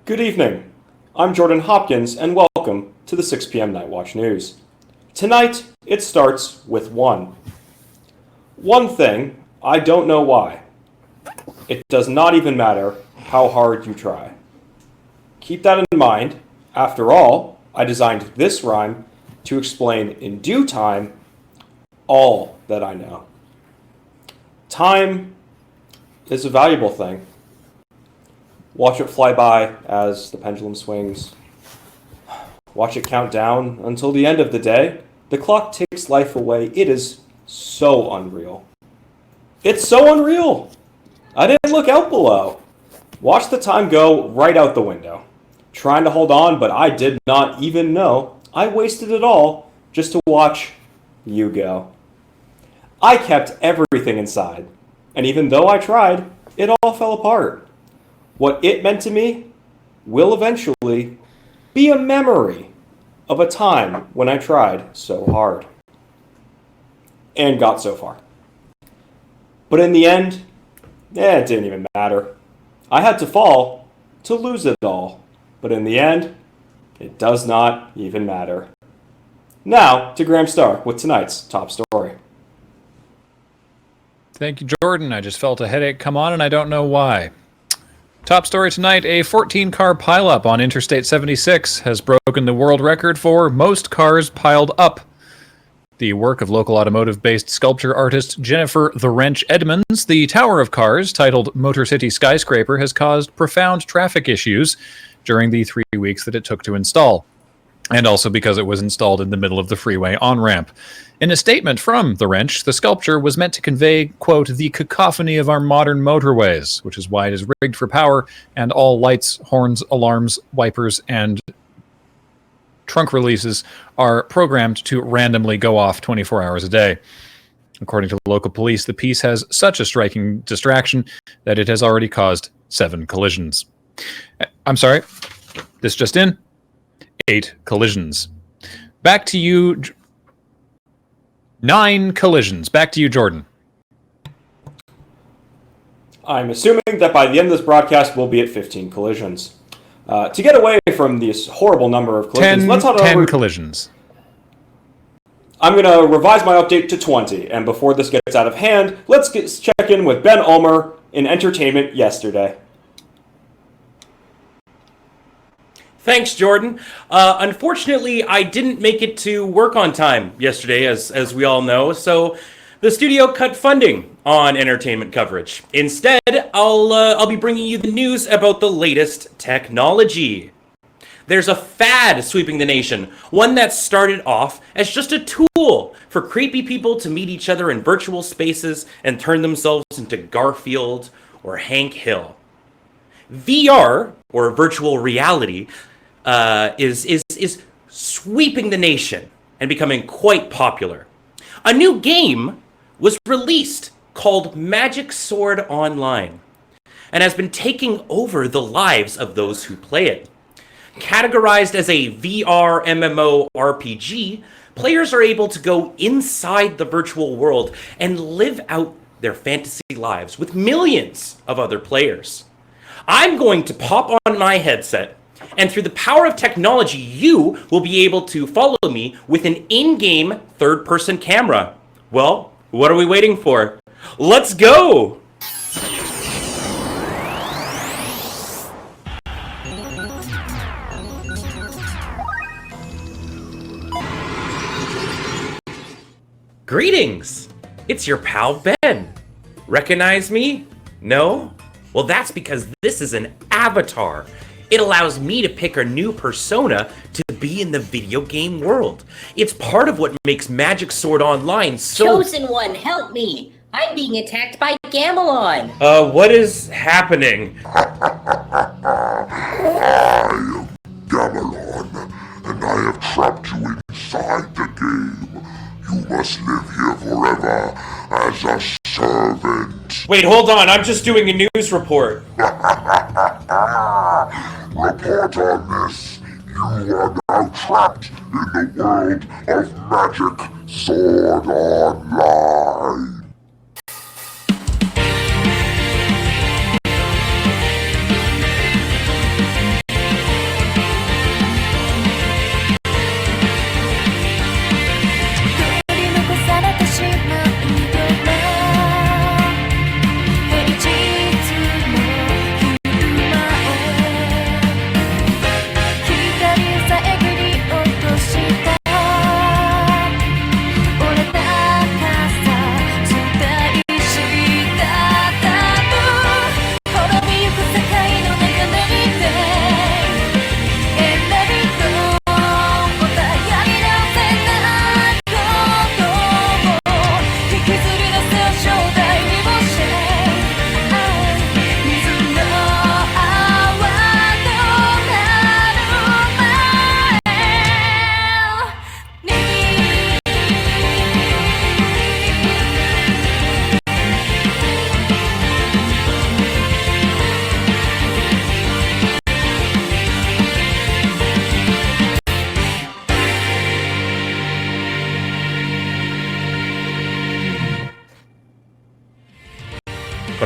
Good evening. I'm Jordan Hopkins, and welcome to the 6 p.m. Night Watch News. Tonight, it starts with one. One thing, I don't know why. It does not even matter how hard you try. Keep that in mind. After all, I designed this rhyme to explain in due time all that I know. Time is a valuable thing. Watch it fly by as the pendulum swings. Watch it count down until the end of the day. The clock takes life away. It is so unreal. It's so unreal. I didn't look out below. Watch the time go right out the window. Trying to hold on, but I did not even know I wasted it all just to watch you go. I kept everything inside, and even though I tried, it all fell apart. What it meant to me will eventually be a memory of a time when I tried so hard and got so far. But in the end, it didn't even matter. I had to fall to lose it all. But in the end, it does not even matter. Now to Graham Stark with tonight's top story. Thank you, Jordan. I just felt a headache come on, and I don't know why. Top story tonight, a 14-car pileup on Interstate 76 has broken the world record for most cars piled up. The work of local automotive-based sculpture artist Jennifer "The Wrench" Edmonds, the tower of cars, titled Motor City Skyscraper, has caused profound traffic issues during the 3 weeks that it took to install, and also because it was installed in the middle of the freeway on-ramp. In a statement from The Wrench, the sculpture was meant to convey, quote, the cacophony of our modern motorways, which is why it is rigged for power, and all lights, horns, alarms, wipers, and trunk releases are programmed to randomly go off 24 hours a day. According to the local police, the piece has such a striking distraction that it has already caused 7 collisions. I'm sorry, this just in, 8 collisions. Back to you, 9 collisions. Back to you, Jordan. I'm assuming that by the end of this broadcast, we'll be at 15 collisions. To get away from this horrible number of collisions, let's head over... 10 collisions. I'm going to revise my update to 20, and before this gets out of hand, let's check in with Ben Ulmer in entertainment yesterday. Thanks, Jordan. Unfortunately, I didn't make it to work on time yesterday, as we all know, so the studio cut funding on entertainment coverage. Instead, I'll be bringing you the news about the latest technology. There's a fad sweeping the nation, one that started off as just a tool for creepy people to meet each other in virtual spaces and turn themselves into Garfield or Hank Hill. VR, or virtual reality, is sweeping the nation and becoming quite popular. A new game was released called Magic Sword Online and has been taking over the lives of those who play it. Categorized as a VR MMO RPG, players are able to go inside the virtual world and live out their fantasy lives with millions of other players. I'm going to pop on my headset, and through the power of technology, you will be able to follow me with an in-game third-person camera. Well, what are we waiting for? Let's go! Greetings! It's your pal Ben. Recognize me? No? Well, that's because this is an avatar. It allows me to pick a new persona to be in the video game world. It's part of what makes Magic Sword Online so... Chosen One, help me! I'm being attacked by Gamelon! What is happening? I am Gamelon, and I have trapped you inside the game. You must live here forever as a servant. Wait, hold on, I'm just doing a news report. Report on this. You are now trapped in the world of Magic Sword Online.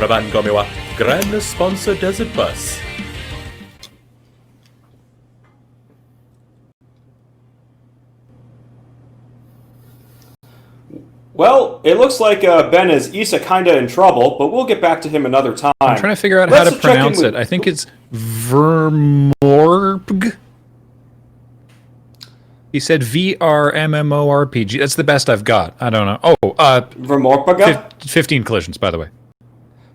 Karavan Gomiwa, Grand Sponsor Desert Bus. Well, it looks like Ben is Issa kinda in trouble, but we'll get back to him another time. I'm trying to figure out how to pronounce it. I think it's Vermorg. He said VRMMORPG. That's the best I've got. I don't know. Oh, Vermorpaga? 15 collisions, by the way.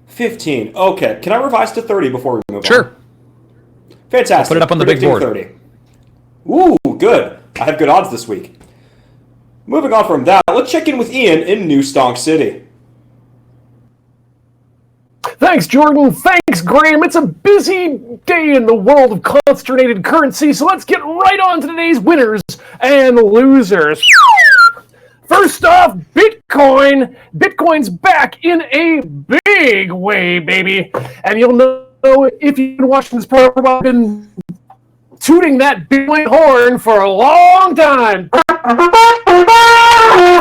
15. Okay. Can I revise to 30 before we move on? Sure. Fantastic. I'll put it up on the big board. 30. Ooh, good. I have good odds this week. Moving on from that, let's check in with Ian in New Stonks City. Thanks, Jordan. Thanks, Graham. It's a busy day in the world of consternated currency, so let's get right on to today's winners and losers. First off, Bitcoin. Bitcoin's back in a big way, baby. And you'll know if you've been watching this program, I've been tooting that Bitcoin horn for a long time.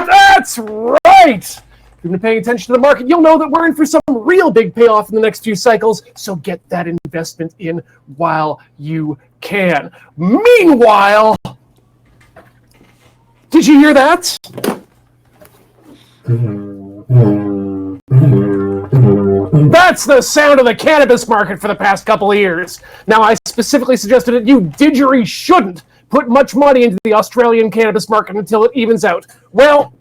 That's right! If you've been paying attention to the market, you'll know that we're in for some real big payoff in the next few cycles, so get that investment in while you can. Meanwhile, did you hear that? That's the sound of the cannabis market for the past couple of years. Now, I specifically suggested that you didgery shouldn't put much money into the Australian cannabis market until it evens out. Well,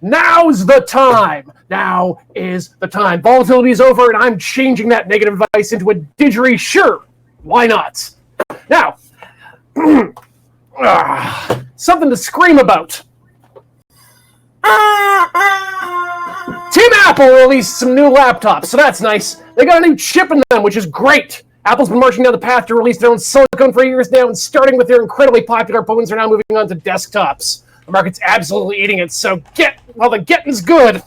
now's the time. Now is the time. Volatility is over, and I'm changing that negative advice into a didgery. Sure, why not? Now, something to scream about. Tim Apple released some new laptops, so that's nice. They got a new chip in them, which is great. Apple's been marching down the path to release their own silicon for years now, and starting with their incredibly popular phones, are now moving on to desktops. The market's absolutely eating it, so get while the getting's good.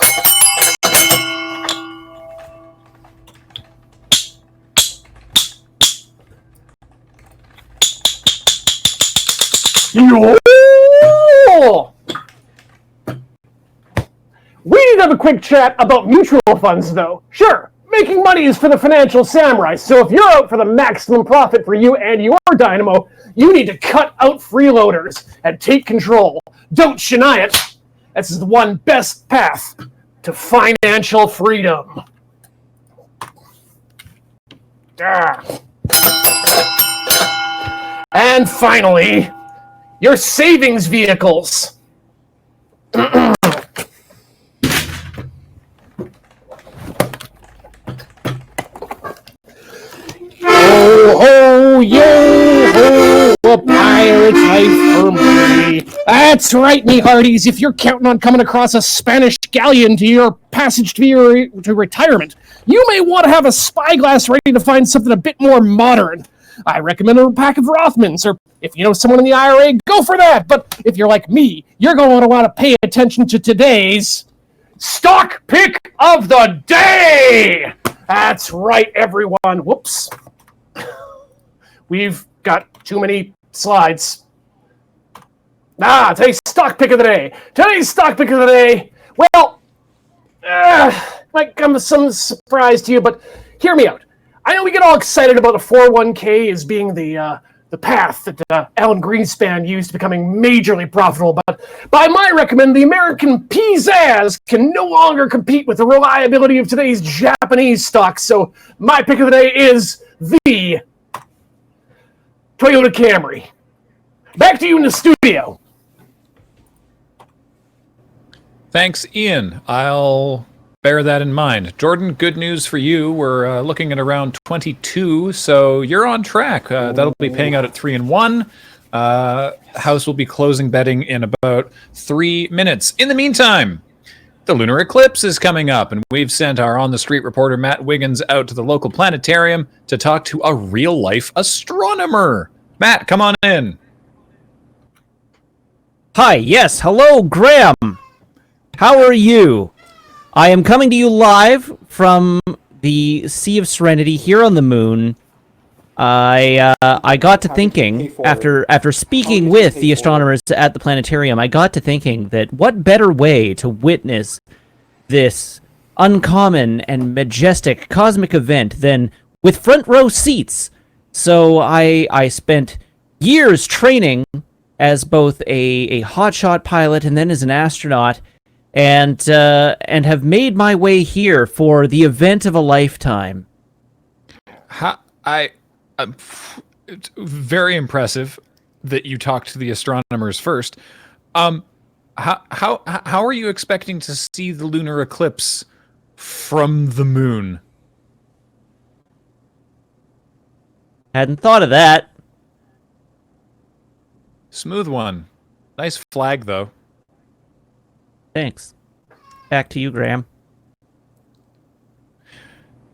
Yo! We need to have a quick chat about mutual funds, though. Sure, making money is for the financial samurai, so if you're out for the maximum profit for you and your dynamo, you need to cut out freeloaders and take control. Don't deny it. This is the one best path to financial freedom. And finally, your savings vehicles. Ho, yo, ho, a pirate's life for me. That's right, me hearties. If you're counting on coming across a Spanish galleon to your passage to retirement, you may want to have a spyglass ready to find something a bit more modern. I recommend a pack of Rothmans, or if you know someone in the IRA, go for that. But if you're like me, you're going to want to pay attention to today's stock pick of the day. That's right, everyone. Whoops. We've got too many slides. Today's stock pick of the day. Today's stock pick of the day. Well, might come as some surprise to you, but hear me out. I know we get all excited about a 401k as being the path that Alan Greenspan used to becoming majorly profitable, but by my recommend, the American pizzazz can no longer compete with the reliability of today's Japanese stocks. So my pick of the day is the Toyota Camry. Back to you in the studio. Thanks, Ian. I'll bear that in mind. Jordan, good news for you. We're looking at around 22, so you're on track. That'll be paying out at 3 and 1. House will be closing betting in about 3 minutes. In the meantime, the lunar eclipse is coming up, and we've sent our on-the-street reporter Matt Wiggins out to the local planetarium to talk to a real-life astronomer. Matt, come on in. Hi, yes, hello, Graham. How are you? I am coming to you live from the Sea of Serenity here on the moon. I got to thinking, after speaking with the astronomers at the planetarium, I got to thinking that what better way to witness this uncommon and majestic cosmic event than with front row seats. So I spent years training as both a hotshot pilot and then as an astronaut, and have made my way here for the event of a lifetime. It's very impressive that you talked to the astronomers first. How are you expecting to see the lunar eclipse from the moon? Hadn't thought of that. Smooth one. Nice flag, though. Thanks. Back to you, Graham.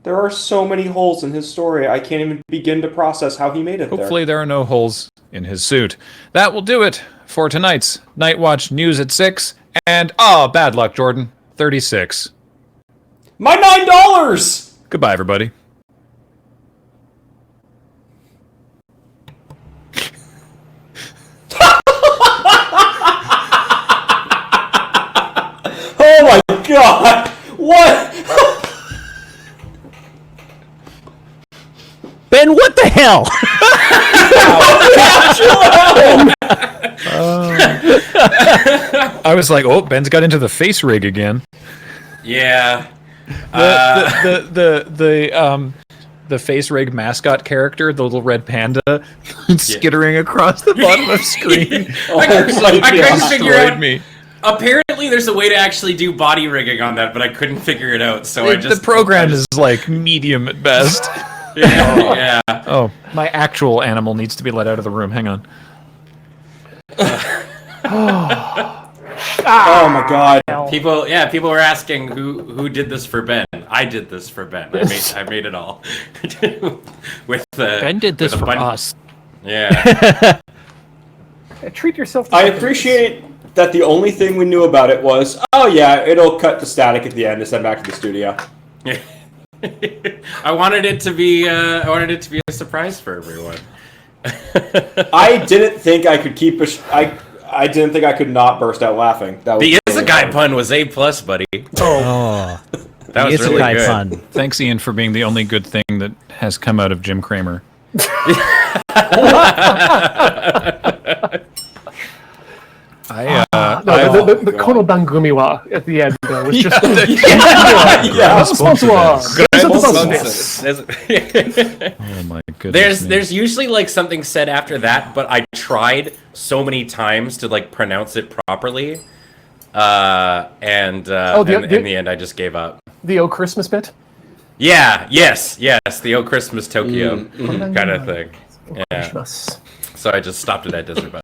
There are so many holes in his story, I can't even begin to process how he made it there. Hopefully there are no holes in his suit. That will do it for tonight's Night Watch News at 6. And, bad luck, Jordan. 36. My $9! Goodbye, everybody. Oh my god! What? Ben, what the hell? I was like, oh, Ben's got into the face rig again. Yeah. The face rig mascot character, the little red panda, skittering across the bottom of screen. I couldn't figure out. Me. Apparently, there's a way to actually do body rigging on that, but I couldn't figure it out. So The program is like medium at best. Yeah. Oh, my actual animal needs to be let out of the room. Hang on. Oh my god. People were asking who did this for Ben. I did this for Ben. I made it all. Ben did this for us. Yeah. Treat yourself to I appreciate that the only thing we knew about it was, oh yeah, it'll cut to static at the end to send back to the studio. I wanted it to be a surprise for everyone. I didn't think I could keep I didn't think I could not burst out laughing. That was The really Isekai funny. pun was A+, buddy. Oh, That was really good. fun. Thanks, Ian, for being the only good thing that has come out of Jim Cramer. The Kono Bangumiwa at the end was just Oh my goodness. There's usually like something said after that, but I tried so many times to like pronounce it properly, and in the end I just gave up. The O Christmas bit. Yeah. Yes. The O Christmas Tokyo kind of thing. Yeah. Christmas. So I just stopped it at Desert Bus.